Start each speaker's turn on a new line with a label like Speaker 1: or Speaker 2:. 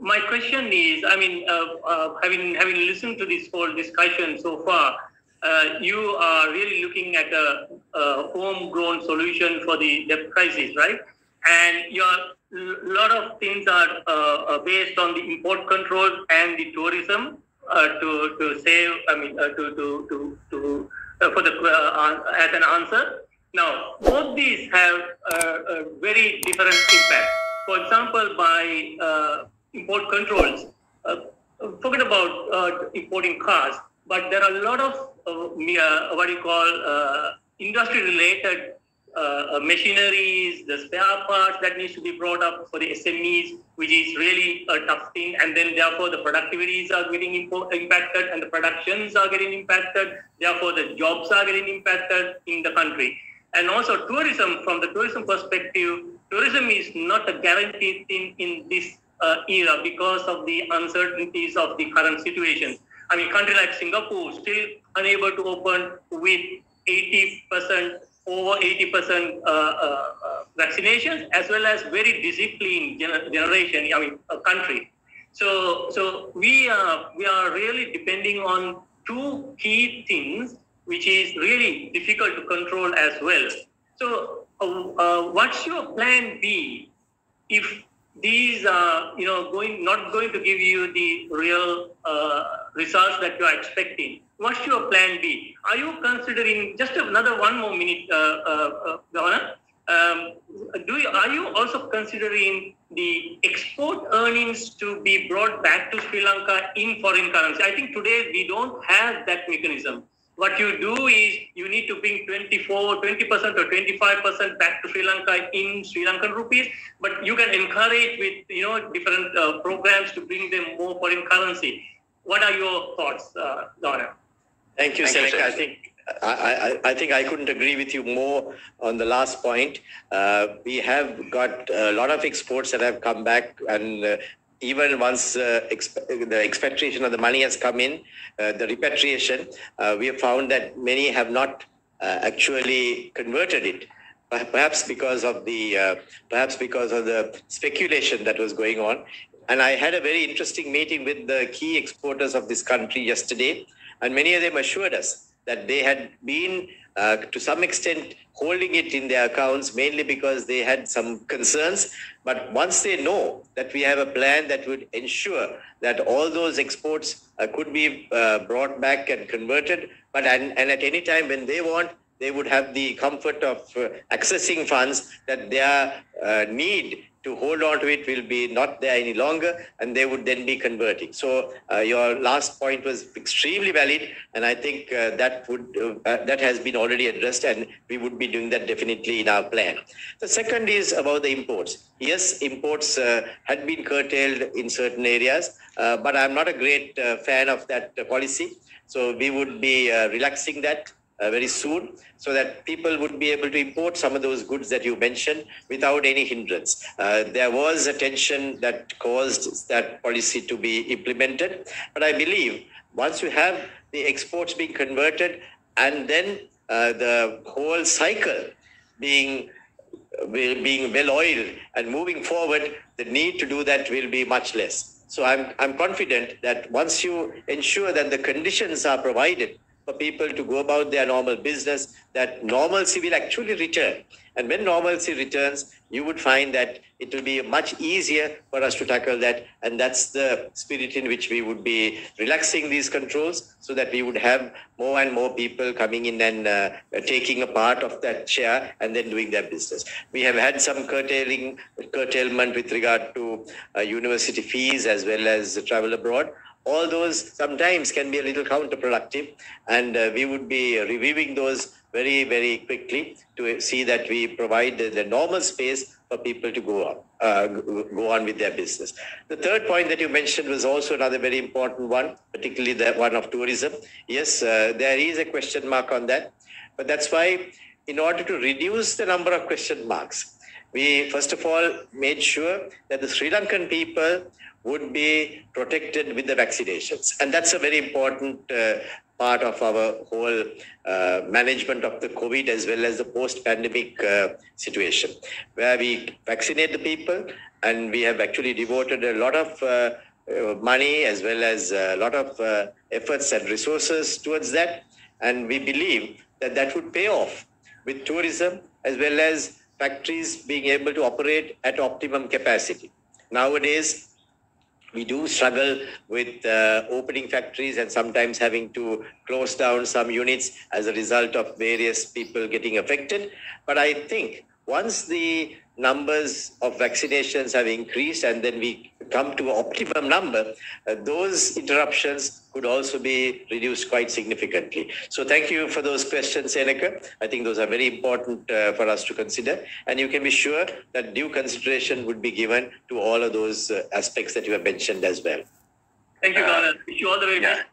Speaker 1: my question is, I mean, having listened to this whole discussion so far, you are really looking at a homegrown solution for the debt crisis, right? And your lot of things are based on the import controls and the tourism to save. I mean, to for the as an answer. Now, both these have a very different impact. For example, by import controls, forget about importing cars, but there are a lot of what you call industry-related machineries, the spare parts that needs to be brought up for the SMEs, which is really a tough thing. And then therefore the productivities are getting impacted and the productions are getting impacted. Therefore the jobs are getting impacted in the country. And also tourism, from the tourism perspective, tourism is not a guaranteed thing in this era because of the uncertainties of the current situation. I mean, country like Singapore still unable to open with 80%, over 80% vaccinations, as well as very disciplined generation. I mean, a country. So we are really depending on two key things, which is really difficult to control as well. So, what's your plan B if these are, not going to give you the real results that you are expecting? What's your plan B? Are you considering, just another one more minute, Governor, are you also considering the export earnings to be brought back to Sri Lanka in foreign currency? I think today we don't have that mechanism. What you do is you need to bring 20% or 25% back to Sri Lanka in Sri Lankan rupees, but you can encourage with different programs to bring them more foreign currency. What are your thoughts, Donna?
Speaker 2: Thank you, Seneca. I think I couldn't agree with you more on the last point. We have got a lot of exports that have come back, and even once the expectation of the money has come in, the repatriation, we have found that many have not actually converted it. Perhaps because of the speculation that was going on. And I had a very interesting meeting with the key exporters of this country yesterday, and many of them assured us that they had been to some extent holding it in their accounts, mainly because they had some concerns. But once they know that we have a plan that would ensure that all those exports could be brought back and converted, and at any time when they want, they would have the comfort of accessing funds, that their need to hold on to it will be not there any longer, and they would then be converting. So your last point was extremely valid, and I think that has been already addressed, and we would be doing that definitely in our plan. The second is about the imports. Yes, imports had been curtailed in certain areas, but I'm not a great fan of that policy. So we would be relaxing that very soon, so that people would be able to import some of those goods that you mentioned without any hindrance. There was a tension that caused that policy to be implemented. But I believe once you have the exports being converted, and then the whole cycle being well-oiled and moving forward, the need to do that will be much less. So I'm confident that once you ensure that the conditions are provided for people to go about their normal business, that normalcy will actually return. And when normalcy returns, you would find that it will be much easier for us to tackle that. And that's the spirit in which we would be relaxing these controls, so that we would have more and more people coming in and taking a part of that share and then doing their business. We have had some curtailment with regard to university fees as well as travel abroad. All those sometimes can be a little counterproductive, and we would be reviewing those very, very quickly to see that we provide the normal space for people to go on with their business. The third point that you mentioned was also another very important one, particularly the one of tourism. Yes, there is a question mark on that, but that's why, in order to reduce the number of question marks, we first of all made sure that the Sri Lankan people would be protected with the vaccinations. And that's a very important part of our whole management of the COVID as well as the post-pandemic situation, where we vaccinate the people, and we have actually devoted a lot of money as well as a lot of efforts and resources towards that. And we believe that that would pay off with tourism as well as factories being able to operate at optimum capacity. Nowadays, we do struggle with opening factories and sometimes having to close down some units as a result of various people getting affected. But I think once the numbers of vaccinations have increased and then we come to an optimum number, those interruptions could also be reduced quite significantly. So thank you for those questions, Seneca. I think those are very important for us to consider. And you can be sure that due consideration would be given to all of those aspects that you have mentioned as well.
Speaker 1: Thank you, Governor. Wish you all the very best.